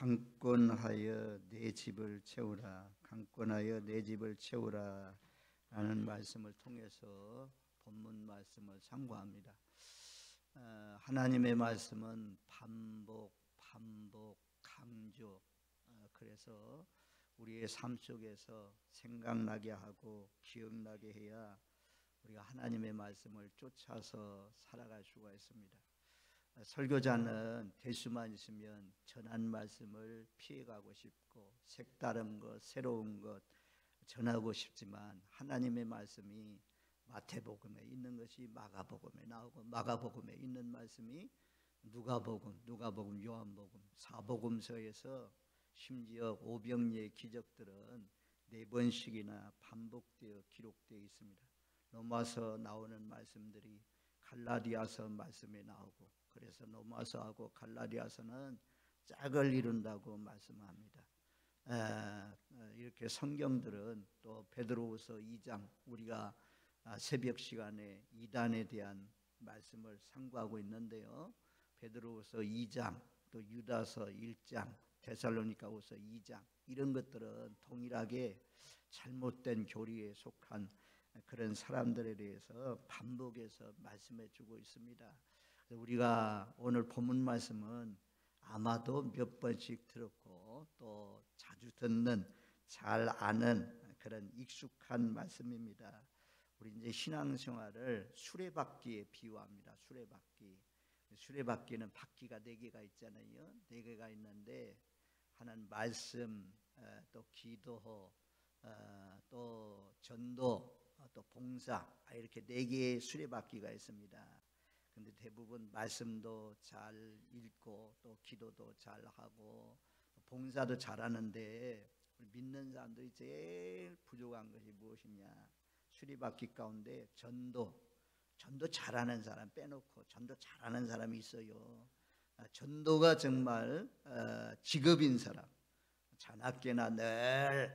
강권하여 내 집을 채우라. 강권하여 내 집을 채우라 라는 말씀을 통해서 본문 말씀을 참고합니다. 하나님의 말씀은 반복, 강조. 그래서 우리의 삶 속에서 생각나게 하고 기억나게 해야 우리가 하나님의 말씀을 쫓아서 살아갈 수가 있습니다. 설교자는 될 수만 있으면 전한 말씀을 피해가고 싶고 색다른 것, 새로운 것 전하고 싶지만 하나님의 말씀이 마태복음에 있는 것이 마가복음에 나오고 마가복음에 있는 말씀이 누가복음, 요한복음, 사복음서에서 심지어 오병이의 기적들은 4번씩이나 반복되어 기록되어 있습니다. 로마서 나오는 말씀들이 갈라디아서 말씀에 나오고, 그래서 로마서하고 갈라디아서는 짝을 이룬다고 말씀합니다. 이렇게 성경들은 또 베드로후서 2장, 우리가 새벽 시간에 이단에 대한 말씀을 상고하고 있는데요, 베드로후서 2장, 또 유다서 1장, 데살로니가후서 2장, 이런 것들은 동일하게 잘못된 교리에 속한 그런 사람들에 대해서 반복해서 말씀해 주고 있습니다. 우리가 오늘 본문 말씀은 아마도 몇 번씩 들었고 또 자주 듣는, 잘 아는 그런 익숙한 말씀입니다. 우리 이제 신앙생활을 수레바퀴에 비유합니다. 수레바퀴는 바퀴가 4개가 있잖아요. 4개가 있는데 하나는 말씀, 또 기도, 또 전도, 또 봉사, 이렇게 4개의 수레바퀴가 있습니다. 근데 대부분 말씀도 잘 읽고 또 기도도 잘 하고 봉사도 잘하는데 믿는 사람들이 제일 부족한 것이 무엇이냐? 수레바퀴 가운데 전도 잘하는 사람 빼놓고 전도 잘하는 사람이 있어요. 전도가 정말 직업인 사람, 자나깨나 늘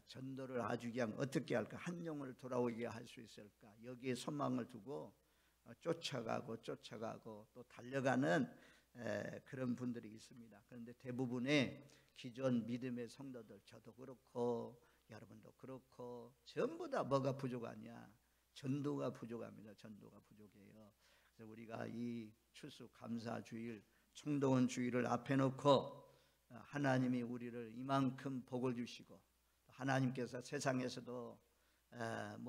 전도를 아주 그냥 어떻게 할까, 한 영혼을 돌아오게 할 수 있을까, 여기에 소망을 두고 쫓아가고 또 달려가는 그런 분들이 있습니다. 그런데 대부분의 기존 믿음의 성도들, 저도 그렇고 여러분도 그렇고 전부 다 뭐가 부족하냐? 전도가 부족합니다. 전도가 부족해요. 그래서 우리가 이 추수감사주일, 총동원 주일을 앞에 놓고 하나님이 우리를 이만큼 복을 주시고 하나님께서 세상에서도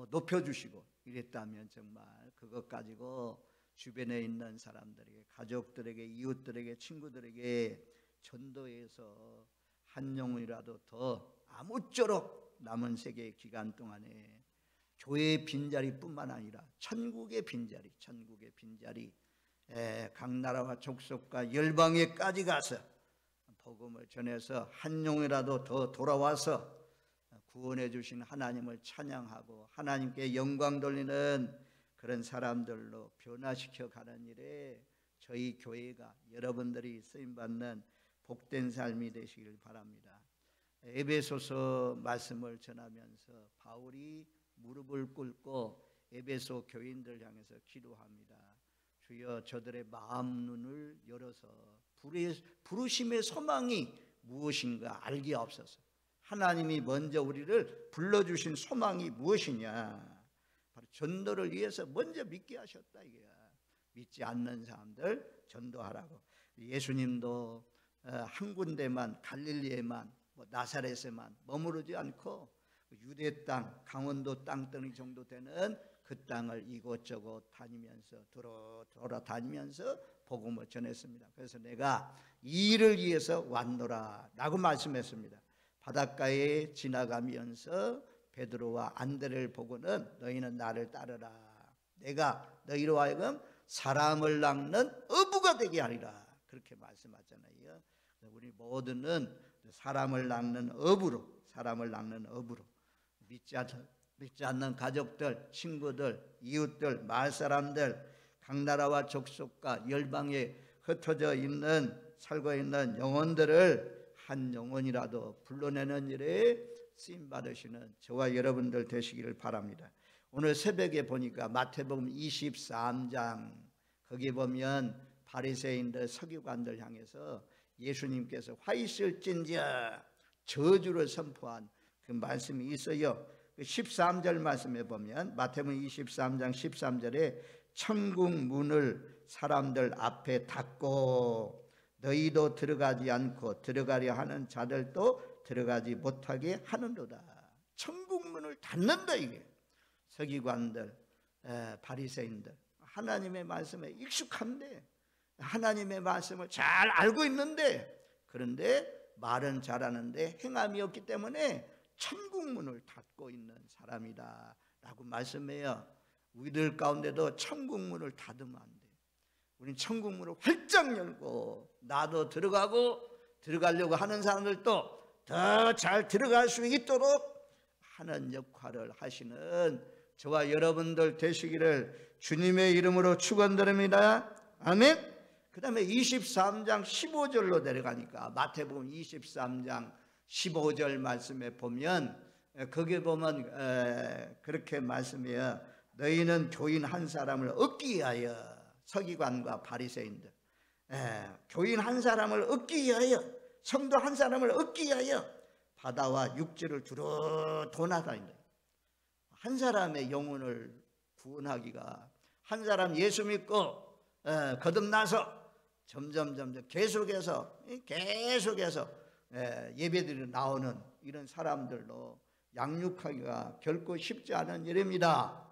높여주시고 이랬다면 정말 그것 가지고 주변에 있는 사람들에게, 가족들에게, 이웃들에게, 친구들에게 전도해서 한 영혼이라도 더 아무쪼록 남은 세계 기간 동안에 교회의 빈자리뿐만 아니라 천국의 빈자리, 각 나라와 족속과 열방에까지 가서 복음을 전해서 한 영혼이라도 더 돌아와서 구원해 주신 하나님을 찬양하고 하나님께 영광 돌리는 그런 사람들로 변화시켜 가는 일에 저희 교회가, 여러분들이 쓰임받는 복된 삶이 되시길 바랍니다. 에베소서 말씀을 전하면서 바울이 무릎을 꿇고 에베소 교인들 향해서 기도합니다. 주여, 저들의 마음 눈을 열어서 부르심의 소망이 무엇인가 알게 하옵소서. 하나님이 먼저 우리를 불러주신 소망이 무엇이냐? 바로 전도를 위해서 먼저 믿게 하셨다 이거야. 믿지 않는 사람들 전도하라고. 예수님도 한 군데만, 갈릴리에만, 나사렛에만 머무르지 않고 유대 땅, 강원도 땅덩이 정도 되는 그 땅을 이곳저곳 다니면서 돌아다니면서 복음을 전했습니다. 그래서 내가 이 일을 위해서 왔노라 라고 말씀했습니다. 바닷가에 지나가면서 베드로와 안드레를 보고는 너희는 나를 따르라. 내가 너희로 하여금 사람을 낚는 어부가 되게 하리라. 그렇게 말씀하잖아요. 우리 모두는 사람을 낚는 어부로 믿지 않는 가족들, 친구들, 이웃들, 마을 사람들, 각 나라와 족속과 열방에 흩어져 있는, 살고 있는 영혼들을 한 영혼이라도 불러내는 일에 쓰임받으시는 저와 여러분들 되시기를 바랍니다. 오늘 새벽에 보니까 마태복음 23장 거기 보면 바리새인들, 서기관들 향해서 예수님께서 화 있을진저 저주를 선포한 그 말씀이 있어요. 13절 말씀에 보면 마태복음 23장 13절에 천국 문을 사람들 앞에 닫고 너희도 들어가지 않고 들어가려 하는 자들도 들어가지 못하게 하는도다. 천국 문을 닫는다. 이게 서기관들, 바리새인들 하나님의 말씀에 익숙한데, 하나님의 말씀을 잘 알고 있는데, 그런데 말은 잘하는데 행함이 없기 때문에 천국 문을 닫고 있는 사람이다 라고 말씀해요. 우리들 가운데도 천국 문을 닫으면 안 돼. 우리는 천국 문을 활짝 열고 나도 들어가고 들어가려고 하는 사람들도 더 잘 들어갈 수 있도록 하는 역할을 하시는 저와 여러분들 되시기를 주님의 이름으로 축원드립니다. 아멘. 그 다음에 23장 15절로 내려가니까 마태복음 23장 15절 말씀에 보면, 거기에 보면 그렇게 말씀해요. 너희는 교인 한 사람을 얻기 위하여, 서기관과 바리새인들, 교인 한 사람을 얻기 위하여, 성도 한 사람을 얻기 위하여 바다와 육지를 두루 돌아다닌다. 한 사람의 영혼을 구원하기가, 한 사람 예수 믿고 거듭나서 점점 계속해서 예배드리러 나오는 이런 사람들로 양육하기가 결코 쉽지 않은 일입니다.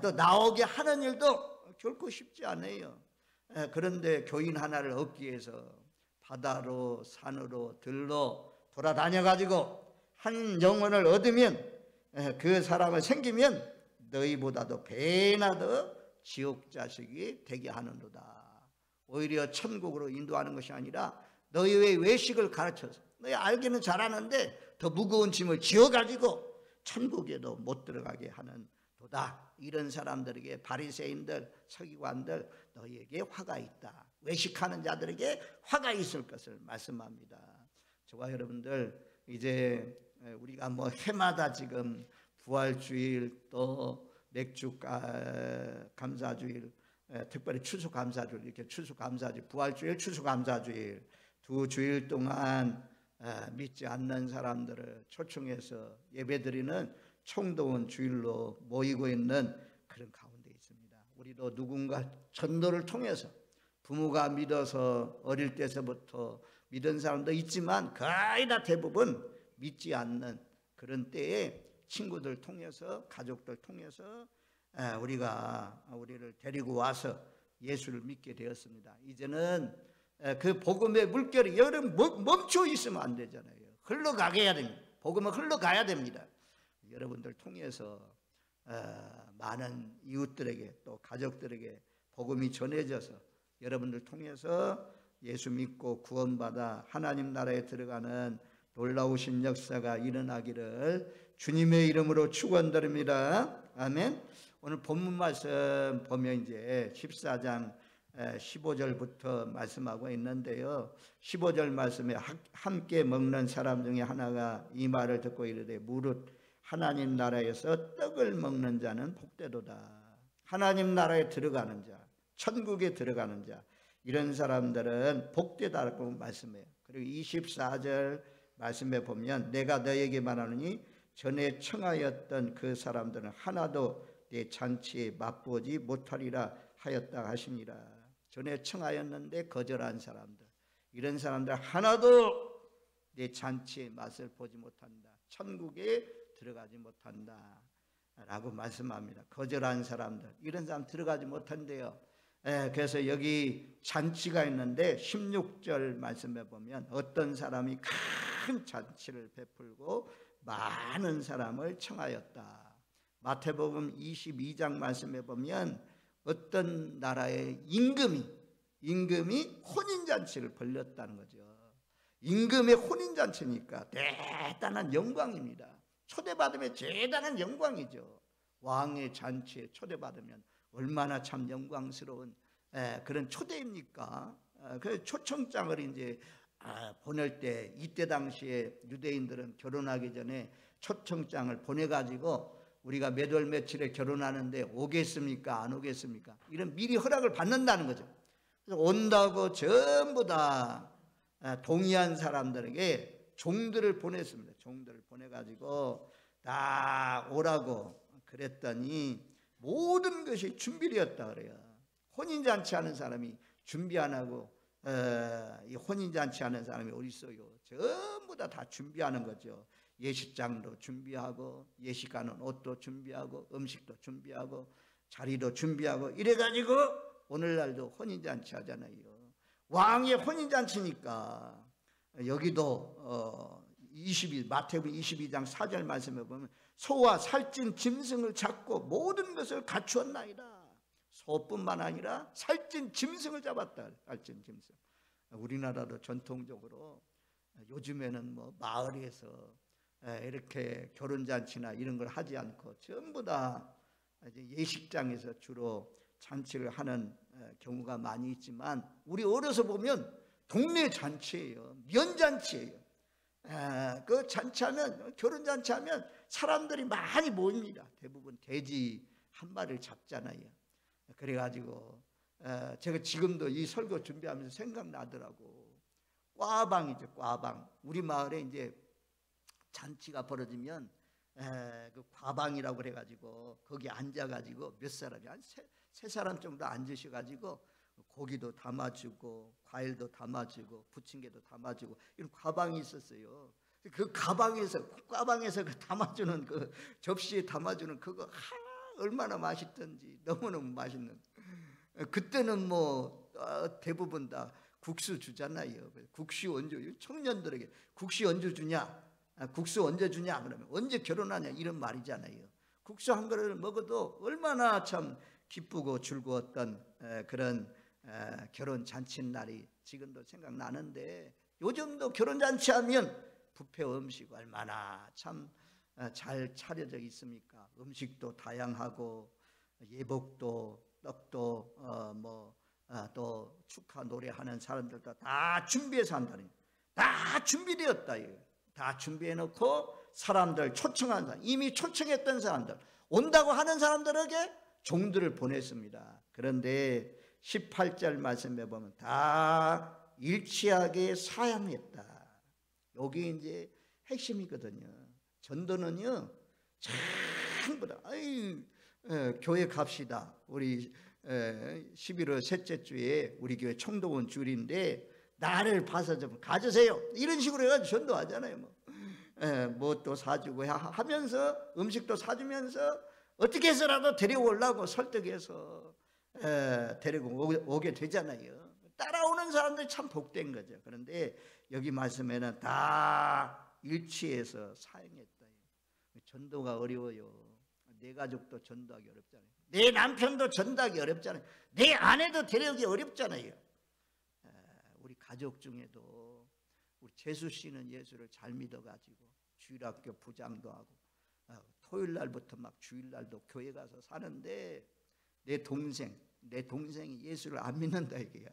또 나오게 하는 일도 결코 쉽지 않아요. 그런데 교인 하나를 얻기 위해서 바다로 산으로 들로 돌아다녀 가지고 한 영혼을 얻으면, 그 사람을 생기면 너희보다도 배나 더 지옥 자식이 되게 하는도다. 오히려 천국으로 인도하는 것이 아니라 너희의 외식을 가르쳐서, 너희 알기는 잘하는데 더 무거운 짐을 지어가지고 천국에도 못 들어가게 하는 도다. 이런 사람들에게, 바리새인들, 서기관들, 너희에게 화가 있다. 외식하는 자들에게 화가 있을 것을 말씀합니다. 저와 여러분들, 이제 우리가 뭐 해마다 지금 부활주일, 또 맥주 감사주일, 특별히 추수감사주일, 이렇게 추수감사주일, 부활주일, 추수감사주일 두 주일 동안 믿지 않는 사람들을 초청해서 예배드리는 총동원 주일로 모이고 있는 그런 가운데 있습니다. 우리도 누군가 전도를 통해서, 부모가 믿어서 어릴 때서부터 믿은 사람도 있지만 거의 다 대부분 믿지 않는 그런 때에 친구들 통해서, 가족들 통해서 우리를 데리고 와서 예수를 믿게 되었습니다. 이제는 그 복음의 물결이 여름 멈춰 있으면 안 되잖아요. 흘러가게 해야 됩니다. 복음은 흘러가야 됩니다. 여러분들 통해서 많은 이웃들에게, 또 가족들에게 복음이 전해져서 여러분들 통해서 예수 믿고 구원받아 하나님 나라에 들어가는 놀라우신 역사가 일어나기를 주님의 이름으로 축원드립니다. 아멘. 오늘 본문 말씀 보면 이제 14장 15절부터 말씀하고 있는데요. 15절 말씀에 함께 먹는 사람 중에 하나가 이 말을 듣고 이르되 무릇 하나님 나라에서 떡을 먹는 자는 복되도다. 하나님 나라에 들어가는 자, 천국에 들어가는 자, 이런 사람들은 복되다고 말씀해요. 그리고 24절 말씀에 보면 내가 너에게 말하노니 전에 청하였던 그 사람들은 하나도 내 잔치에 맛보지 못하리라 하였다 하시니라. 전에 청하였는데 거절한 사람들, 이런 사람들 하나도 내 잔치의 맛을 보지 못한다. 천국에 들어가지 못한다 라고 말씀합니다. 거절한 사람들, 이런 사람 들어가지 못한대요. 그래서 여기 잔치가 있는데 16절 말씀에 보면 어떤 사람이 큰 잔치를 베풀고 많은 사람을 청하였다. 마태복음 22장 말씀에 보면 어떤 나라의 임금이 혼인잔치를 벌렸다는 거죠. 임금의 혼인잔치니까 대단한 영광입니다. 초대받으면 대단한 영광이죠. 왕의 잔치에 초대받으면 얼마나 참 영광스러운 그런 초대입니까? 그 초청장을 이제 보낼 때, 이때 당시에 유대인들은 결혼하기 전에 초청장을 보내가지고 우리가 몇 월 며칠에 결혼하는데 오겠습니까? 안 오겠습니까? 이런 미리 허락을 받는다는 거죠. 그래서 온다고 전부 다 동의한 사람들에게 종들을 보냈습니다. 종들을 보내가지고 다 오라고 그랬더니 모든 것이 준비되었다 그래요. 혼인잔치 하는 사람이 준비 안 하고 이 혼인잔치 하는 사람이 어디 있어요? 전부 다 준비하는 거죠. 예식장도 준비하고 예식하는 옷도 준비하고 음식도 준비하고 자리도 준비하고 이래가지고 오늘날도 혼인잔치 하잖아요. 왕의 혼인잔치니까 여기도 마태복음 22장 4절 말씀에 보면 소와 살찐 짐승을 잡고 모든 것을 갖추었나이다. 소뿐만 아니라 살찐 짐승을 잡았다. 살찐 짐승. 우리나라도 전통적으로 요즘에는 뭐 마을에서 이렇게 결혼잔치나 이런 걸 하지 않고 전부 다 예식장에서 주로 잔치를 하는 경우가 많이 있지만 우리 어려서 보면 동네 잔치예요. 면잔치예요. 그 잔치하면 결혼잔치하면 사람들이 많이 모입니다. 대부분 돼지 한 마리를 잡잖아요. 그래가지고 제가 지금도 이 설교 준비하면서 생각나더라고. 꽈방이죠. 꽈방. 우리 마을에 이제 잔치가 벌어지면 그 과방이라고 그래가지고 거기 앉아가지고 몇 사람이 한 세 사람 정도 앉으셔가지고 고기도 담아주고 과일도 담아주고 부침개도 담아주고 이런 과방이 있었어요. 그 꽈방에서 그 담아주는 그 접시에 담아주는 그거 얼마나 맛있던지 너무너무 맛있는. 그때는 뭐 대부분 다 국수 주잖아요. 국수 언제 청년들에게 국수 언제 주냐? 국수 언제 주냐? 그러면 언제 결혼하냐? 이런 말이잖아요. 국수 한 그릇을 먹어도 얼마나 참 기쁘고 즐거웠던 그런 결혼 잔칫날이 지금도 생각나는데 요즘도 결혼 잔치하면 뷔페 음식 얼마나 참 잘 차려져 있습니까? 음식도 다양하고 예복도 떡도 또 축하 노래하는 사람들도 다 준비해서 한다는, 다 준비되었다. 다 준비해놓고 사람들 초청한 사람, 이미 초청했던 사람들, 온다고 하는 사람들에게 종들을 보냈습니다. 그런데 18절 말씀에 보면 다 일치하게 사양했다. 여기 이제 핵심이거든요. 전도는요 전부 다 교회 갑시다. 우리 11월 셋째 주에 우리 교회 총동원 주일인데 나를 봐서 좀 가주세요. 이런 식으로 해가지고 전도하잖아요. 뭐 또 사주고 하면서 음식도 사주면서 어떻게 해서라도 데려오려고 설득해서 데리고 오게 되잖아요. 따라오는 사람들이 참 복된 거죠. 그런데 여기 말씀에는 다 일치해서 사용했다. 전도가 어려워요. 내 가족도 전도하기 어렵잖아요. 내 남편도 전도하기 어렵잖아요. 내 아내도 데려오기 어렵잖아요. 우리 가족 중에도 우리 재수 씨는 예수를 잘 믿어가지고 주일학교 부장도 하고 토요일 날부터 막 주일날도 교회 가서 사는데 내 동생이 예수를 안 믿는다 이게야.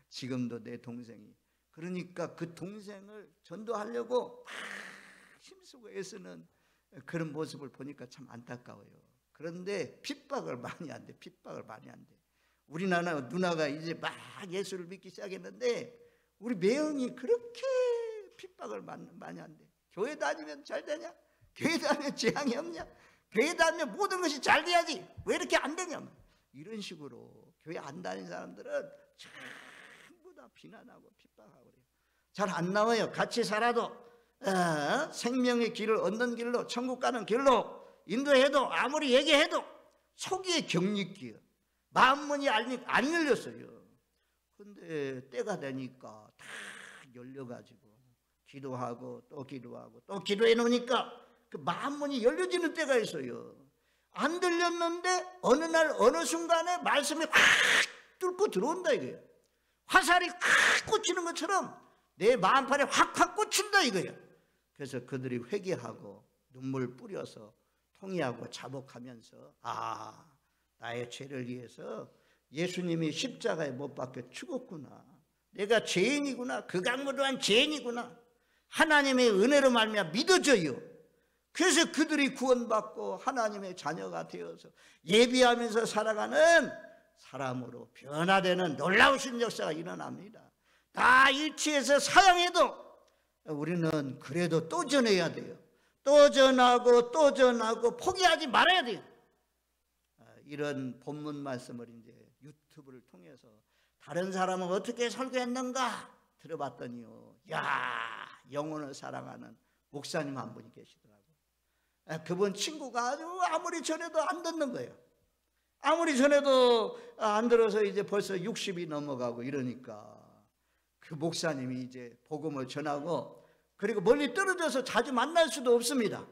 지금도 내 동생이. 그러니까 그 동생을 전도하려고 막 힘쓰고 애쓰는 그런 모습을 보니까 참 안타까워요. 그런데 핍박을 많이 한대. 우리 누나가 이제 막 예수를 믿기 시작했는데 우리 매형이 그렇게 핍박을 많이 한대. 교회 다니면 잘 되냐? 교회 다니면 재앙이 없냐? 교회 다니면 모든 것이 잘 돼야지 왜 이렇게 안 되냐? 이런 식으로 교회 안 다니는 사람들은 전부 다 비난하고 핍박하고 그래요. 잘 안 나와요. 같이 살아도 생명의 길을 얻는 길로 천국 가는 길로 인도해도 아무리 얘기해도 속이 격리기요. 마음문이 안 열렸어요. 근데 때가 되니까 다 열려가지고 기도하고 또 기도하고 또 기도해 놓으니까 그 마음문이 열려지는 때가 있어요. 안 들렸는데 어느 날 어느 순간에 말씀이 확 뚫고 들어온다 이거예요. 화살이 확 꽂히는 것처럼 내 마음판에 확 꽂힌다 이거예요. 그래서 그들이 회개하고 눈물 뿌려서 통회하고 자복하면서 나의 죄를 위해서 예수님이 십자가에 못 박혀 죽었구나. 내가 죄인이구나. 극악무도한 죄인이구나. 하나님의 은혜로 말미암아 믿어져요. 그래서 그들이 구원받고 하나님의 자녀가 되어서 예비하면서 살아가는 사람으로 변화되는 놀라우신 역사가 일어납니다. 다 일치해서 사양해도 우리는 그래도 또 전해야 돼요. 또 전하고 또 전하고 포기하지 말아야 돼요. 이런 본문 말씀을 이제 유튜브를 통해서 다른 사람은 어떻게 설교했는가 들어봤더니요, 야, 영혼을 사랑하는 목사님 한 분이 계시더라고요. 그분 친구가 아무리 전해도 안 듣는 거예요. 아무리 전해도 안 들어서 이제 벌써 60이 넘어가고 이러니까 그 목사님이 이제 복음을 전하고, 그리고 멀리 떨어져서 자주 만날 수도 없습니다.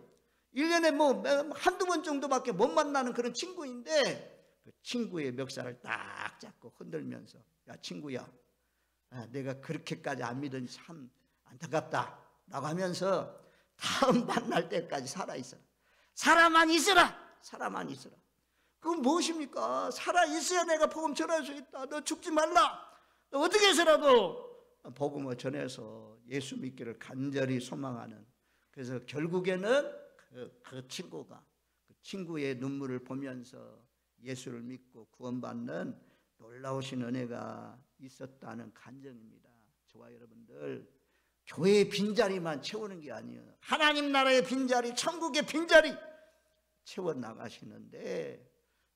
1년에 뭐 한두 번 정도밖에 못 만나는 그런 친구인데, 그 친구의 멱살을 딱 잡고 흔들면서, 야 친구야, 내가 그렇게까지 안 믿으니 참 안타깝다 라고 하면서 다음 만날 때까지 살아있어라. 살아만 있어라. 살아만 있어라. 그건 무엇입니까? 살아있어야 내가 복음 전할 수 있다. 너 죽지 말라. 너 어떻게 해서라도 복음을 전해서 예수 믿기를 간절히 소망하는, 그래서 결국에는 그 친구가 그 친구의 눈물을 보면서 예수를 믿고 구원받는 놀라우신 은혜가 있었다는 간증입니다. 저와 여러분들, 교회의 빈자리만 채우는 게 아니에요. 하나님 나라의 빈자리, 천국의 빈자리 채워나가시는데,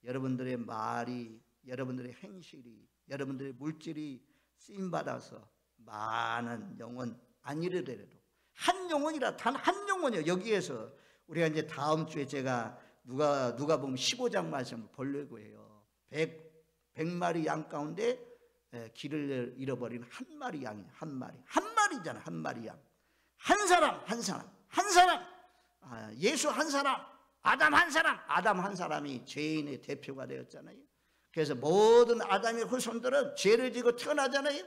여러분들의 말이, 여러분들의 행실이, 여러분들의 물질이 쓰임받아서 많은 영혼 안 이르더라도 한 영혼이라, 단 한 영혼이요. 여기에서 우리가 이제 다음 주에 제가 누가 보면 15장 말씀을 보려고 해요. 100마리 양 가운데 길을 잃어버린 한 마리 양이, 한 마리잖아. 한 마리 양, 한 사람 예수 한 사람, 아담 한 사람이 죄인의 대표가 되었잖아요. 그래서 모든 아담의 후손들은 죄를 지고 태어나잖아요.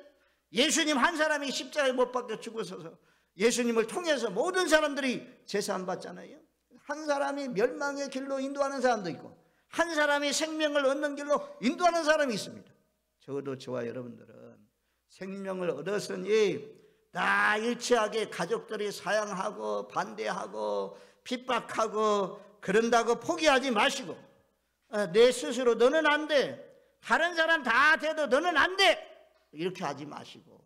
예수님 한 사람이 십자가에 못 박혀 죽으셔서 예수님을 통해서 모든 사람들이 제사함 받잖아요. 한 사람이 멸망의 길로 인도하는 사람도 있고, 한 사람이 생명을 얻는 길로 인도하는 사람이 있습니다. 적어도 저와 여러분들은 생명을 얻었으니 다 일치하게 가족들이 사양하고 반대하고 핍박하고 그런다고 포기하지 마시고, 내 스스로 너는 안 돼, 다른 사람 다 돼도 너는 안 돼, 이렇게 하지 마시고,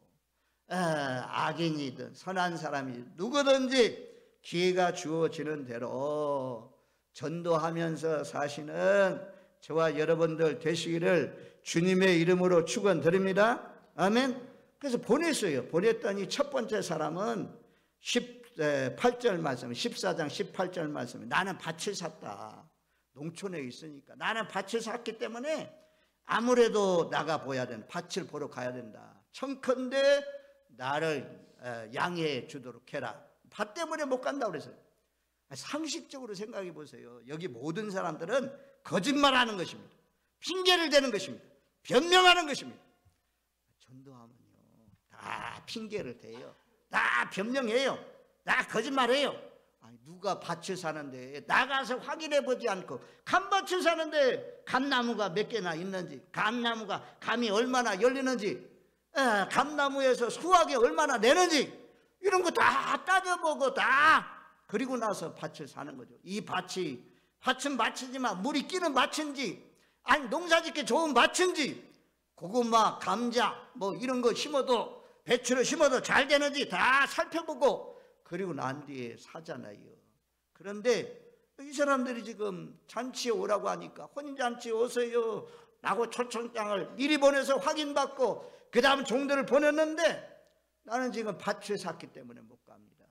악인이든 선한 사람이든 누구든지 기회가 주어지는 대로 전도하면서 사시는 저와 여러분들 되시기를 주님의 이름으로 축원드립니다. 아멘. 그래서 보냈어요. 보냈더니 첫 번째 사람은 18절 말씀, 14장 18절 말씀, 나는 밭을 샀다. 농촌에 있으니까 나는 밭을 샀기 때문에 아무래도 나가 보야 된다. 밭을 보러 가야 된다. 청컨대 나를 양해해 주도록 해라. 밭 때문에 못 간다고 그랬어요. 상식적으로 생각해 보세요. 여기 모든 사람들은 거짓말하는 것입니다. 핑계를 대는 것입니다. 변명하는 것입니다. 전도하면요, 다 핑계를 대요. 다 변명해요. 다 거짓말해요. 아니, 누가 밭을 사는데 나가서 확인해 보지 않고, 감밭을 사는데 감나무가 몇 개나 있는지, 감나무가 감이 얼마나 열리는지, 감나무에서 수확이 얼마나 내는지, 이런 거 다 따져보고 다, 그리고 나서 밭을 사는 거죠. 이 밭은 밭이지만 물이 끼는 밭인지, 아니 농사짓기 좋은 밭인지, 고구마, 감자 뭐 이런 거 심어도, 배추를 심어도 잘 되는지 다 살펴보고 그리고 난 뒤에 사잖아요. 그런데 이 사람들이 지금 잔치에 오라고 하니까 혼인잔치에 오세요 라고 초청장을 미리 보내서 확인받고 그 다음 종들을 보냈는데, 나는 지금 밭을 샀기 때문에 못 갑니다.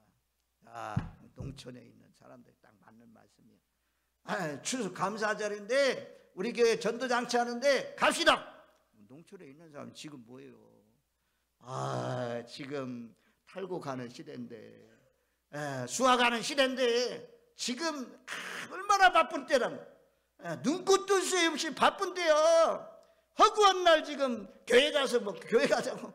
농촌에 있는 사람들이 딱 맞는 말씀이에요. 추수 감사절인데 우리 교회 전도잔치 하는데 갑시다. 농촌에 있는 사람은 지금 뭐예요? 지금 탈곡하는 시대인데, 수확하는 시대인데 지금 얼마나 바쁜 때라면, 눈꽃 뜰 새 없이 바쁜 때야. 허구한 날 지금 교회 가서 뭐 교회 가자고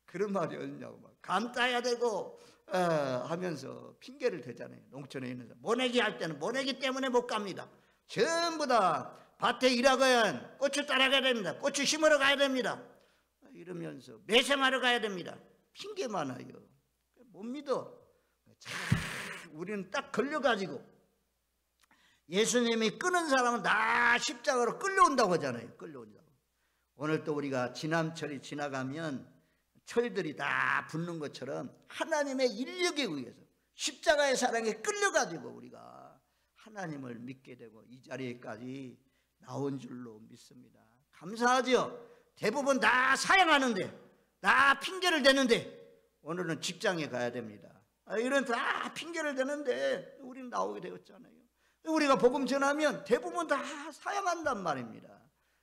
그런 말이 어딨냐고, 막 감 따야 되고 하면서 핑계를 대잖아요. 농촌에 있는 사람 모내기 할 때는 모내기 때문에 못 갑니다. 전부 다 밭에 일하고야 고추 따라가야 됩니다. 고추 심으러 가야 됩니다. 이러면서 매생하러 가야 됩니다. 핑계 많아요. 못 믿어. 우리는 딱 걸려가지고, 예수님이 끄는 사람은 다 십자가로 끌려온다고 하잖아요. 끌려온다고. 오늘 또 우리가 지남철이 지나가면 철들이 다 붙는 것처럼 하나님의 인력에 의해서 십자가의 사랑에 끌려가지고 우리가 하나님을 믿게 되고 이 자리에까지 나온 줄로 믿습니다. 감사하죠. 대부분 다 사양하는데, 다 핑계를 대는데, 오늘은 직장에 가야 됩니다. 이런 다 핑계를 대는데 우리는 나오게 되었잖아요. 우리가 복음 전하면 대부분 다 사양한단 말입니다.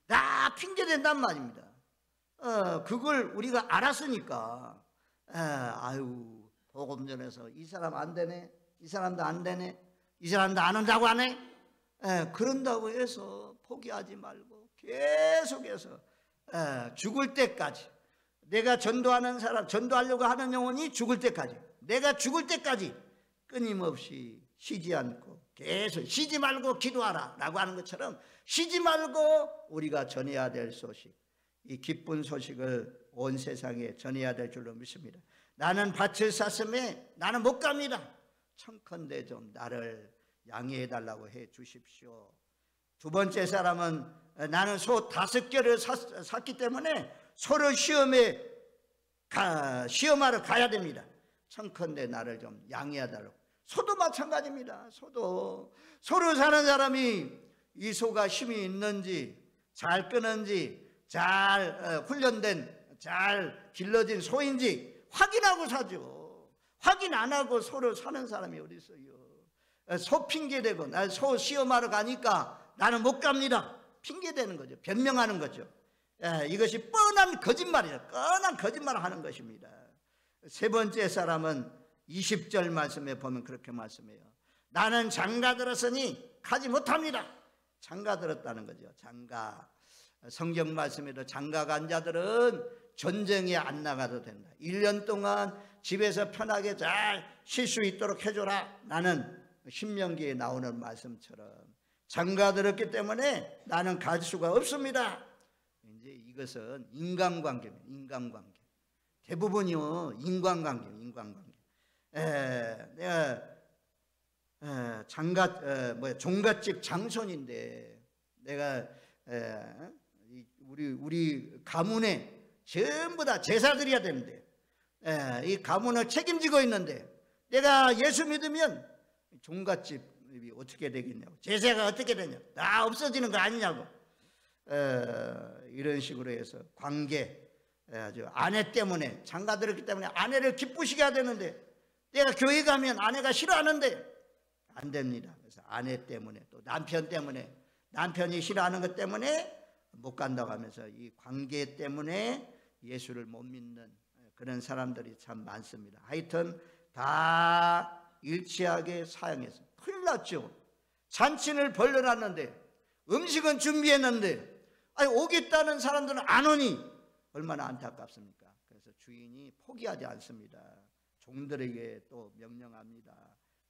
다 핑계댄단 말입니다. 그걸 우리가 알았으니까 아유 복음 전해서 이 사람 안 되네, 이 사람도 안 되네, 이 사람도 안 온다고 하네, 그런다고 해서 포기하지 말고 계속해서 죽을 때까지, 내가 전도하는 사람, 전도하려고 하는 영혼이 죽을 때까지, 내가 죽을 때까지 끊임없이 쉬지 않고 계속 쉬지 말고 기도하라 라고 하는 것처럼 쉬지 말고 우리가 전해야 될 소식, 이 기쁜 소식을 온 세상에 전해야 될 줄로 믿습니다. 나는 밭을 샀음에 나는 못 갑니다. 청컨대 좀 나를 양해해 달라고 해 주십시오. 두 번째 사람은 나는 소 5개를 샀기 때문에 소를 시험하러 가야 됩니다. 청컨대 나를 좀 양해해 달라고. 소도 마찬가지입니다. 소를 사는 사람이 이 소가 힘이 있는지, 잘 끄는지, 잘 훈련된, 잘 길러진 소인지 확인하고 사죠. 확인 안 하고 소를 사는 사람이 어디 있어요? 소 핑계대고 나 소 시험하러 가니까 나는 못 갑니다. 핑계대는 거죠. 변명하는 거죠. 이것이 뻔한 거짓말이에요. 뻔한 거짓말을 하는 것입니다. 세 번째 사람은 20절 말씀에 보면 그렇게 말씀해요. 나는 장가 들었으니 가지 못합니다. 장가 들었다는 거죠. 장가. 성경 말씀에도 장가 간 자들은 전쟁에 안 나가도 된다. 1년 동안 집에서 편하게 잘 쉴 수 있도록 해줘라. 나는 신명기에 나오는 말씀처럼 장가 들었기 때문에 나는 갈 수가 없습니다. 이제 이것은 인간관계입니다. 인간관계. 대부분이요 인간관계입니다. 인간관계. 내가 종갓집 장손인데 내가 우리 가문에 전부 다 제사 드려야 되는데 이 가문을 책임지고 있는데 내가 예수 믿으면 종갓집이 어떻게 되겠냐고, 제사가 어떻게 되냐고, 다 없어지는 거 아니냐고, 이런 식으로 해서 관계, 아내 때문에 장가 들었기 때문에 아내를 기쁘시게 해야 되는데 내가 교회 가면 아내가 싫어하는데 안 됩니다. 그래서 아내 때문에 또 남편 때문에, 남편이 싫어하는 것 때문에 못 간다고 하면서 이 관계 때문에 예수를 못 믿는 그런 사람들이 참 많습니다. 하여튼 다 일치하게 사용해서 큰일 났죠. 잔치를 벌려놨는데, 음식은 준비했는데 오겠다는 사람들은 안 오니 얼마나 안타깝습니까? 그래서 주인이 포기하지 않습니다. 종들에게 또 명령합니다.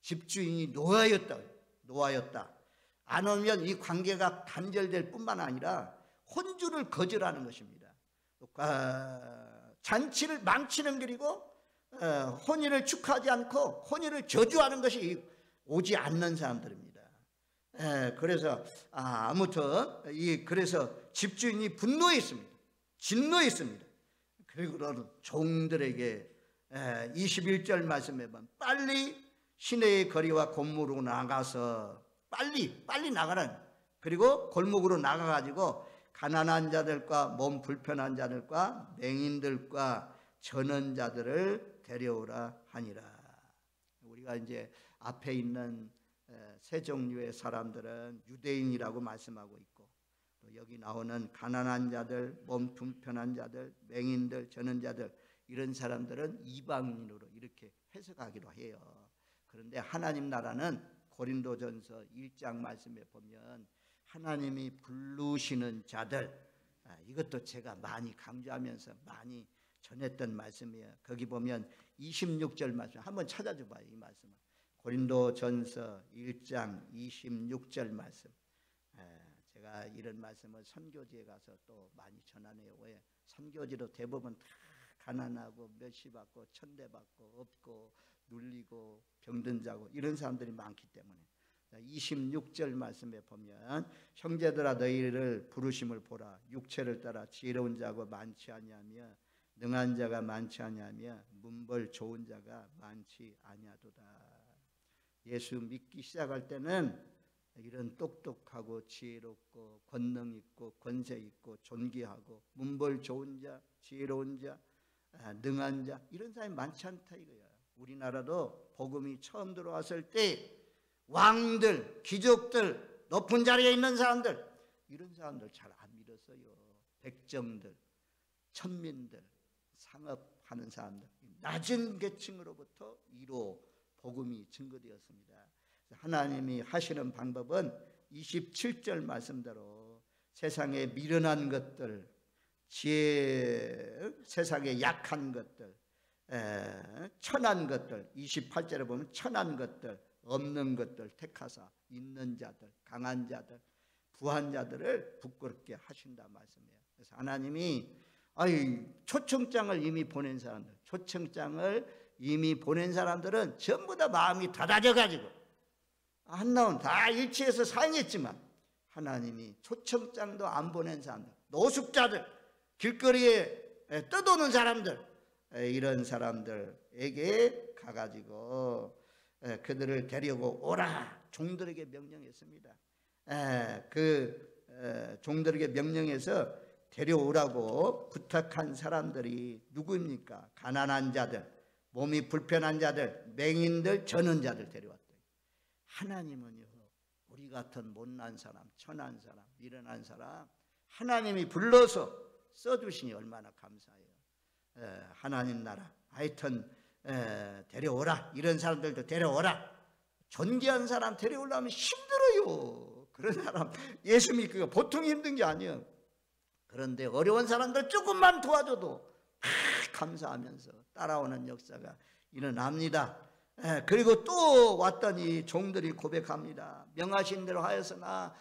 집주인이 노하였다. 안 오면 이 관계가 단절될 뿐만 아니라 혼주를 거절하는 것입니다. 잔치를 망치는 길이고 혼인을 축하하지 않고 혼인을 저주하는 것이 오지 않는 사람들입니다. 그래서 아무튼 그래서 집주인이 분노했습니다. 진노했습니다. 그리고 종들에게 21절 말씀에 보면 빨리 시내의 거리와 골목으로 나가서 빨리 나가라는, 그리고 골목으로 나가가지고 가난한 자들과 몸 불편한 자들과 맹인들과 저는 자들을 데려오라 하니라. 우리가 이제 앞에 있는 세 종류의 사람들은 유대인이라고 말씀하고 있고, 또 여기 나오는 가난한 자들, 몸 불편한 자들, 맹인들, 저는 자들, 이런 사람들은 이방인으로 이렇게 해석하기로 해요. 그런데 하나님 나라는 고린도전서 1장 말씀에 보면 하나님이 부르시는 자들, 이것도 제가 많이 강조하면서 많이 전했던 말씀이에요. 거기 보면 26절 말씀 한번 찾아줘 봐요. 이 말씀은 고린도전서 1장 26절 말씀. 제가 이런 말씀을 선교지에 가서 또 많이 전하네요. 왜? 선교지로 대부분 다 가난하고 멸시받고 천대받고 없고 눌리고 병든 자고 이런 사람들이 많기 때문에 26절 말씀에 보면 형제들아 너희를 부르심을 보라. 육체를 따라 지혜로운 자고 많지 아니하며 능한 자가 많지 아니하며 문벌 좋은 자가 많지 아니하도다. 예수 믿기 시작할 때는 이런 똑똑하고 지혜롭고 권능 있고 권세 있고 존귀하고 문벌 좋은 자, 지혜로운 자, 능한 자 이런 사람이 많지 않다 이거야. 우리나라도 복음이 처음 들어왔을 때 왕들, 귀족들, 높은 자리에 있는 사람들 이런 사람들 잘 안 믿었어요. 백정들, 천민들, 상업하는 사람들 낮은 계층으로부터 이로 복음이 증거되었습니다. 하나님이 하시는 방법은 27절 말씀대로 세상에 미련한 것들, 세상에 약한 것들, 천한 것들 28절에 보면 천한 것들, 없는 것들 택하사 있는 자들, 강한 자들, 부한 자들을 부끄럽게 하신다 말씀이에요. 그래서 하나님이 초청장을 이미 보낸 사람들, 초청장을 이미 보낸 사람들은 전부 다 마음이 닫아져가지고 한나온 다 일치해서 사행했지만 하나님이 초청장도 안 보낸 사람들, 노숙자들, 길거리에 떠도는 사람들 이런 사람들에게 가가지고 그들을 데리고 오라 종들에게 명령했습니다. 종들에게 명령해서 데려오라고 부탁한 사람들이 누구입니까? 가난한 자들, 몸이 불편한 자들, 맹인들, 전원자들 데려왔대요. 하나님은요, 우리 같은 못난 사람, 천한 사람, 미련한 사람 하나님이 불러서 써주시니 얼마나 감사해요. 하나님 나라 하여튼 데려오라, 이런 사람들도 데려오라. 존귀한 사람 데려오려면 힘들어요. 그런 사람 예수 믿기가 보통 힘든 게 아니에요. 그런데 어려운 사람들 조금만 도와줘도 감사하면서 따라오는 역사가 일어납니다. 그리고 또 왔더니 종들이 고백합니다. 명하신 대로 하였으나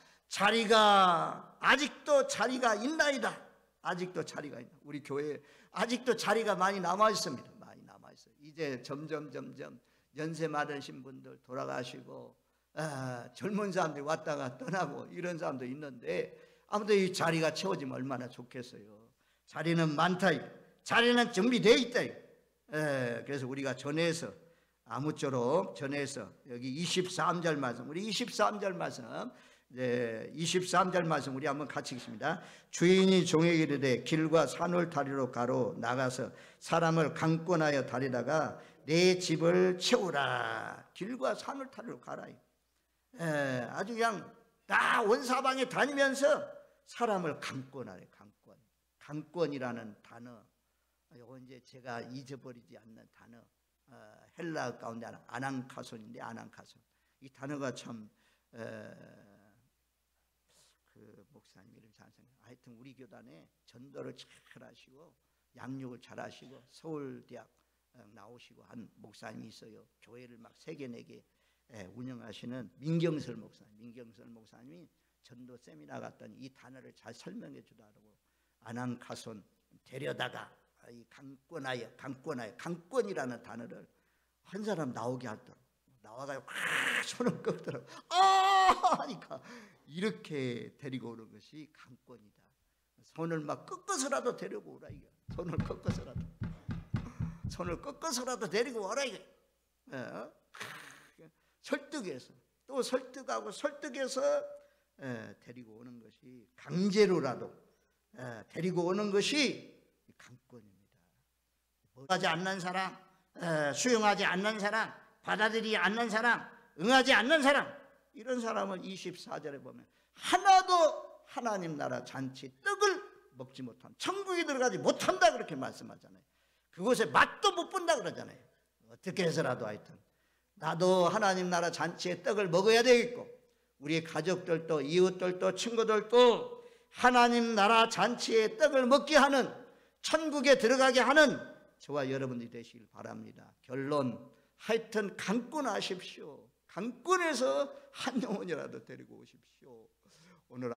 아직도 자리가 있나이다. 아직도 자리가 있나. 우리 교회에 아직도 자리가 많이 남아 있습니다. 많이 남아 있어요. 이제 점점 연세 많으신 분들 돌아가시고 젊은 사람들이 왔다가 떠나고 이런 사람도 있는데 아무튼 이 자리가 채워지면 얼마나 좋겠어요. 자리는 많다. 자리는 준비되어 있다. 그래서 우리가 전해서 아무쪼록 전해서 여기 23절 말씀, 우리 23절 말씀, 23절 말씀 우리 한번 같이 읽습니다. 주인이 종에게 이르되 길과 산을 다리로 가로 나가서 사람을 강권하여 다리다가 내 집을 채우라. 길과 산을 다리로 가라. 아주 그냥 다 원사방에 다니면서 사람을 강권하래. 강권이라는 단어, 이거 이제 제가 잊어버리지 않는 단어, 헬라 가운데 아낭카손인데, 아낭카손 이 단어가 참 그 목사님 이름 잘 생각. 하여튼 우리 교단에 전도를 잘 하시고 양육을 잘 하시고 서울대학 나오시고 한 목사님이 있어요. 교회를 막 3개 4개 운영하시는 민경설 목사님이 전도 세미나 갔더니 이 단어를 잘 설명해 주더라고. 아낭카손 데려다가 이 강권이라는 단어를 한 사람 나오게 하더라고. 나와가지고 손을 꺾더라고. 하니까 이렇게 데리고 오는 것이 강권이다. 손을 막 꺾어서라도 데리고 오라 이게. 손을 꺾어서라도 데리고 오라 이게. 설득해서 또 설득해서 데리고 오는 것이, 강제로라도 데리고 오는 것이 강권입니다. 하지 않는 사람, 수용하지 않는 사람, 받아들이지 않는 사람, 응하지 않는 사람, 이런 사람은 24절에 보면 하나도 하나님 나라 잔치 떡을 먹지 못한, 천국에 들어가지 못한다 그렇게 말씀하잖아요. 그곳에 맛도 못 본다 그러잖아요. 어떻게 해서라도 하여튼 나도 하나님 나라 잔치의 떡을 먹어야 되겠고, 우리 가족들도 이웃들도 친구들도 하나님 나라 잔치의 떡을 먹게 하는, 천국에 들어가게 하는 저와 여러분들이 되시길 바랍니다. 결론, 하여튼 강권하십시오. 강권해서 한 영혼이라도 데리고 오십시오. 오늘